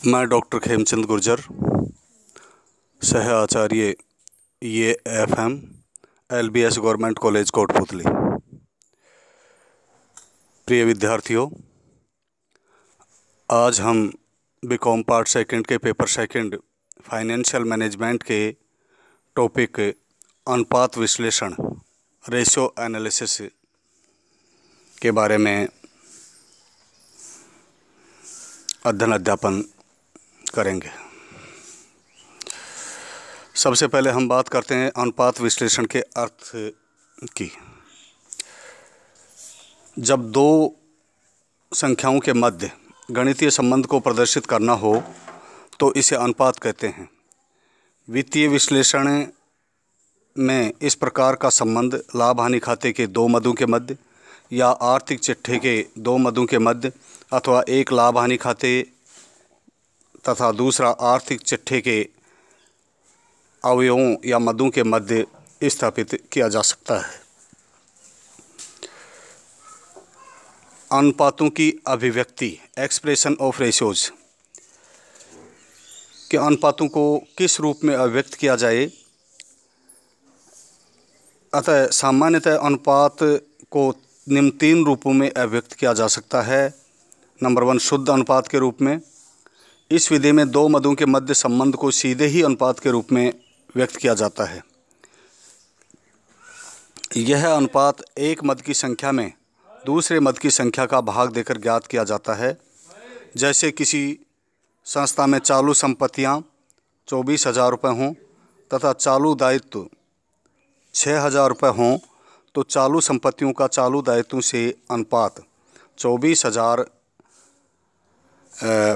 मैं डॉक्टर खेमचंद गुर्जर, सह आचार्य EAFM LBS government college Kotputli. प्रिय विद्यार्थियों, आज हम बीकॉम पार्ट सेकंड के पेपर सेकंड फाइनेंशियल मैनेजमेंट के टॉपिक अनुपात विश्लेषण रेशियो एनालिसिस के बारे में अध्ययन अध्यापन करेंगे। सबसे पहले हम बात करते हैं अनुपात विश्लेषण के अर्थ की। जब दो संख्याओं के मध्य गणितीय संबंध को प्रदर्शित करना हो तो इसे अनुपात कहते हैं। वित्तीय विश्लेषण में इस प्रकार का संबंध लाभ हानि खाते के दो मदों के मध्य या आर्थिक चिट्ठे के दो मदों के मध्य अथवा एक लाभ हानि खाते तथा दूसरा आर्थिक चिट्ठे के अवयवों या मदों के मध्य स्थापित किया जा सकता है। अनुपातों की अभिव्यक्ति एक्सप्रेशन ऑफ रेशियोज के अनुपातों को किस रूप में अभिव्यक्त किया जाए। अतः सामान्यतः अनुपात को निम्न तीन रूपों में अभिव्यक्त किया जा सकता है। नंबर 1, शुद्ध अनुपात के रूप में। इस विधि में दो मदों के मध्य संबंध को सीधे ही अनुपात के रूप में व्यक्त किया जाता है। यह अनुपात एक मद की संख्या में दूसरे मद की संख्या का भाग देकर ज्ञात किया जाता है। जैसे किसी संस्था में चालू संपत्तियां 24,000 रुपये हों तथा चालू दायित्व 6,000 रुपये हों तो चालू संपत्तियों का चालू दायित्वों से अनुपात 24,000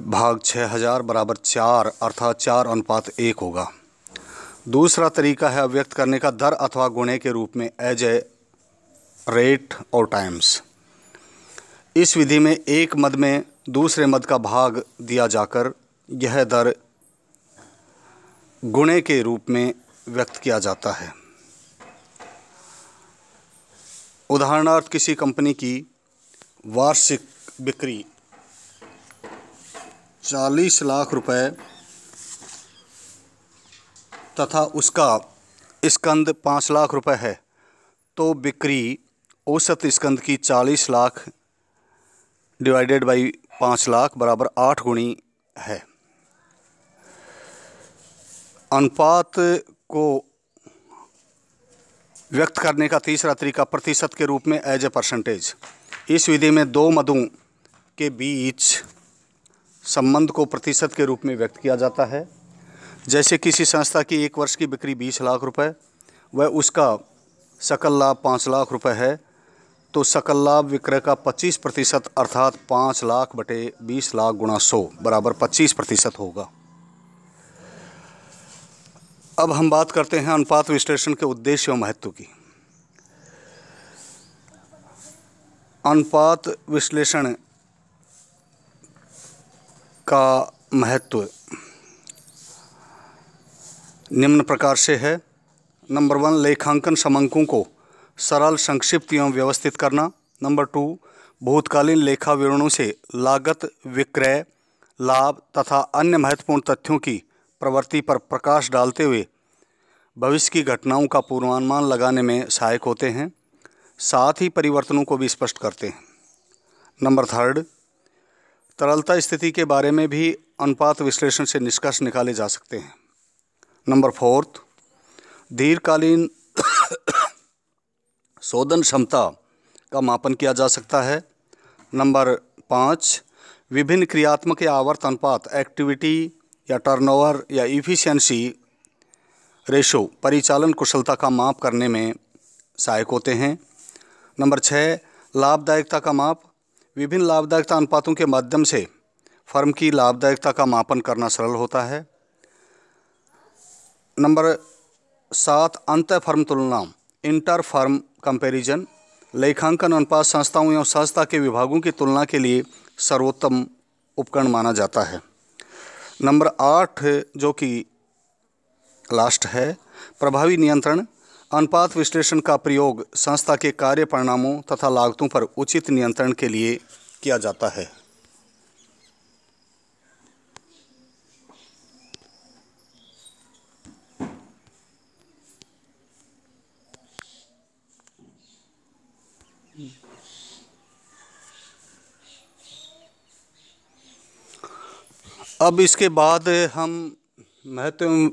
भाग 6,000 बराबर 4 अर्थात 4:1 होगा। दूसरा तरीका है व्यक्त करने का दर अथवा गुणे के रूप में एज ए रेट और टाइम्स। इस विधि में एक मद में दूसरे मद का भाग दिया जाकर यह दर गुणे के रूप में व्यक्त किया जाता है। उदाहरणार्थ, किसी कंपनी की वार्षिक बिक्री 40 लाख रुपए तथा उसका स्कंद 5 लाख रुपए है तो बिक्री औसत स्कंद की 40 लाख डिवाइडेड बाई 5 लाख बराबर 8 गुणी है। अनुपात को व्यक्त करने का तीसरा तरीका प्रतिशत के रूप में एज ए परसेंटेज। इस विधि में दो मदों के बीच संबंध को प्रतिशत के रूप में व्यक्त किया जाता है। जैसे किसी संस्था की एक वर्ष की बिक्री 20 लाख रुपए व उसका सकल लाभ 5 लाख रुपए है तो सकल लाभ विक्रय का 25% अर्थात 5 लाख बटे 20 लाख गुणा 100 बराबर 25% होगा। अब हम बात करते हैं अनुपात विश्लेषण के उद्देश्य और महत्व की। अनुपात विश्लेषण का महत्व निम्न प्रकार से है। नंबर 1, लेखांकन समंकों को सरल, संक्षिप्त एवं व्यवस्थित करना। नंबर 2, भूतकालीन लेखा विवरणों से लागत, विक्रय, लाभ तथा अन्य महत्वपूर्ण तथ्यों की प्रवृत्ति पर प्रकाश डालते हुए भविष्य की घटनाओं का पूर्वानुमान लगाने में सहायक होते हैं, साथ ही परिवर्तनों को भी स्पष्ट करते हैं। नंबर 3, तरलता स्थिति के बारे में भी अनुपात विश्लेषण से निष्कर्ष निकाले जा सकते हैं। नंबर 4, दीर्घकालीन शोधन क्षमता का मापन किया जा सकता है। नंबर 5, विभिन्न क्रियात्मक या आवर्त अनुपात एक्टिविटी या टर्नओवर या इफिशिएंसी रेशो परिचालन कुशलता का माप करने में सहायक होते हैं। नंबर 6, लाभदायकता का माप। विभिन्न लाभदायकता अनुपातों के माध्यम से फर्म की लाभदायकता का मापन करना सरल होता है। नंबर 7, अंतर फर्म तुलना इंटर फर्म कंपैरिजन। लेखांकन अनुपात संस्थाओं एवं संस्था के विभागों की तुलना के लिए सर्वोत्तम उपकरण माना जाता है। नंबर 8 जो कि लास्ट है, प्रभावी नियंत्रण। अनुपात विश्लेषण का प्रयोग संस्था के कार्य परिणामों तथा लागतों पर उचित नियंत्रण के लिए किया जाता है। अब इसके बाद हम महत्व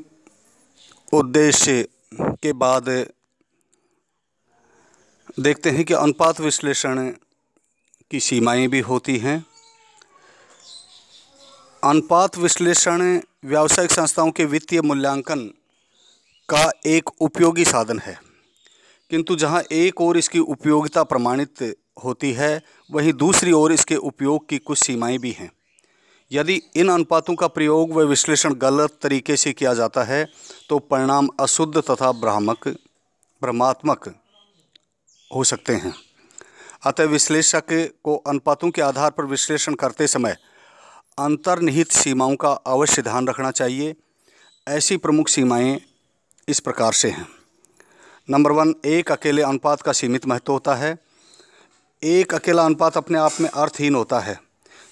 उद्देश्य के बाद देखते हैं कि अनुपात विश्लेषण की सीमाएं भी होती हैं। अनुपात विश्लेषण व्यावसायिक संस्थाओं के वित्तीय मूल्यांकन का एक उपयोगी साधन है, किंतु जहां एक ओर इसकी उपयोगिता प्रमाणित होती है, वहीं दूसरी ओर इसके उपयोग की कुछ सीमाएं भी हैं। यदि इन अनुपातों का प्रयोग व विश्लेषण गलत तरीके से किया जाता है तो परिणाम अशुद्ध तथा भ्रमात्मक हो सकते हैं। अतः विश्लेषक को अनुपातों के आधार पर विश्लेषण करते समय अंतर्निहित सीमाओं का अवश्य ध्यान रखना चाहिए। ऐसी प्रमुख सीमाएं इस प्रकार से हैं। नंबर 1, एक अकेले अनुपात का सीमित महत्व होता है। एक अकेला अनुपात अपने आप में अर्थहीन होता है,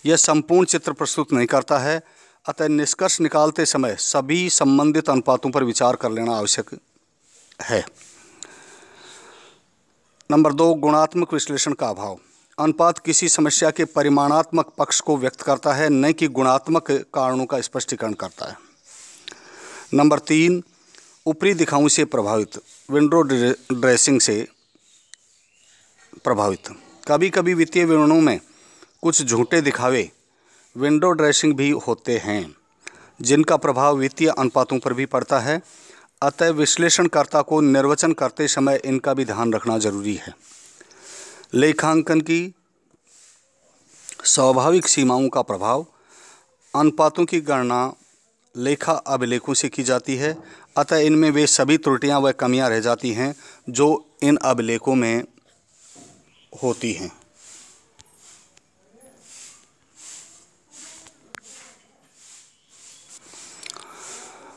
यह संपूर्ण चित्र प्रस्तुत नहीं करता है। अतः निष्कर्ष निकालते समय सभी संबंधित अनुपातों पर विचार कर लेना आवश्यक है। नंबर 2, गुणात्मक विश्लेषण का अभाव। अनुपात किसी समस्या के परिमाणात्मक पक्ष को व्यक्त करता है, न कि गुणात्मक कारणों का स्पष्टीकरण करता है। नंबर 3, ऊपरी दिखावों से प्रभावित, विंडो ड्रेसिंग से प्रभावित। कभी कभी वित्तीय विवरणों में कुछ झूठे दिखावे, विंडो ड्रेसिंग भी होते हैं, जिनका प्रभाव वित्तीय अनुपातों पर भी पड़ता है। अतः विश्लेषणकर्ता को निर्वचन करते समय इनका भी ध्यान रखना जरूरी है। लेखांकन की स्वाभाविक सीमाओं का प्रभाव। अनुपातों की गणना लेखा अभिलेखों से की जाती है, अतः इनमें वे सभी त्रुटियां व कमियां रह जाती हैं जो इन अभिलेखों में होती हैं।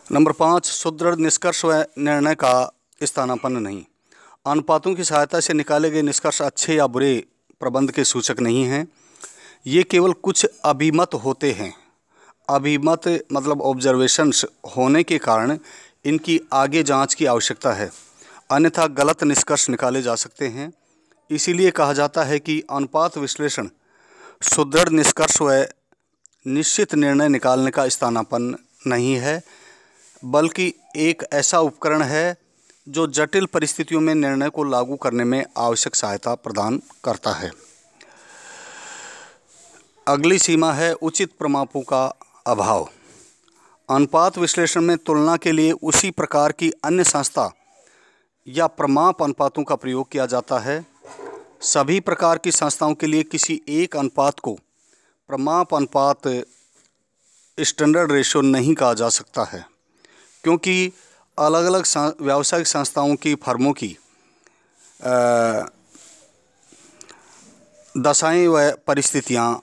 नंबर 5, सुदृढ़ निष्कर्ष व निर्णय का स्थानापन्न नहीं। अनुपातों की सहायता से निकाले गए निष्कर्ष अच्छे या बुरे प्रबंध के सूचक नहीं हैं। ये केवल कुछ अभिमत होते हैं। अभिमत मतलब ऑब्जर्वेशंस होने के कारण इनकी आगे जांच की आवश्यकता है, अन्यथा गलत निष्कर्ष निकाले जा सकते हैं। इसीलिए कहा जाता है कि अनुपात विश्लेषण सुदृढ़ निष्कर्ष व निश्चित निर्णय निकालने का स्थानापन्न नहीं है, बल्कि एक ऐसा उपकरण है जो जटिल परिस्थितियों में निर्णय को लागू करने में आवश्यक सहायता प्रदान करता है। अगली सीमा है उचित प्रमापों का अभाव। अनुपात विश्लेषण में तुलना के लिए उसी प्रकार की अन्य संस्था या प्रमाप अनुपातों का प्रयोग किया जाता है। सभी प्रकार की संस्थाओं के लिए किसी एक अनुपात को प्रमाप अनुपात स्टैंडर्ड रेशियो नहीं कहा जा सकता है, क्योंकि अलग अलग व्यावसायिक संस्थाओं की फर्मों की दशाएं व परिस्थितियां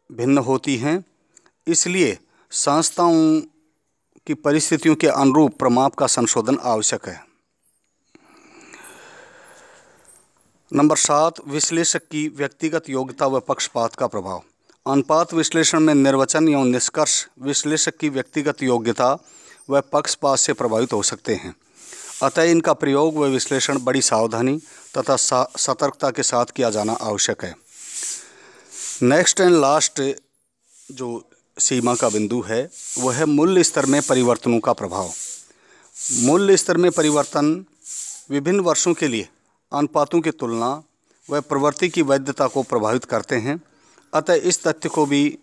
भिन्न होती हैं। इसलिए संस्थाओं की परिस्थितियों के अनुरूप प्रमाप का संशोधन आवश्यक है। नंबर 7, विश्लेषक की व्यक्तिगत योग्यता व पक्षपात का प्रभाव। अनुपात विश्लेषण में निर्वचन एवं निष्कर्ष विश्लेषक की व्यक्तिगत योग्यता व पक्षपात से प्रभावित हो सकते हैं। अतः इनका प्रयोग व विश्लेषण बड़ी सावधानी तथा सतर्कता के साथ किया जाना आवश्यक है। नेक्स्ट एंड लास्ट जो सीमा का बिंदु है वह है मूल्य स्तर में परिवर्तनों का प्रभाव। मूल्य स्तर में परिवर्तन विभिन्न वर्षों के लिए अनुपातों की तुलना व प्रवृत्ति की वैधता को प्रभावित करते हैं। अतः इस तथ्य को भी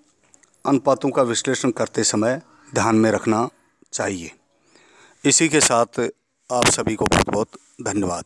अनुपातों का विश्लेषण करते समय ध्यान में रखना चाहिए। इसी के साथ आप सभी को बहुत बहुत धन्यवाद।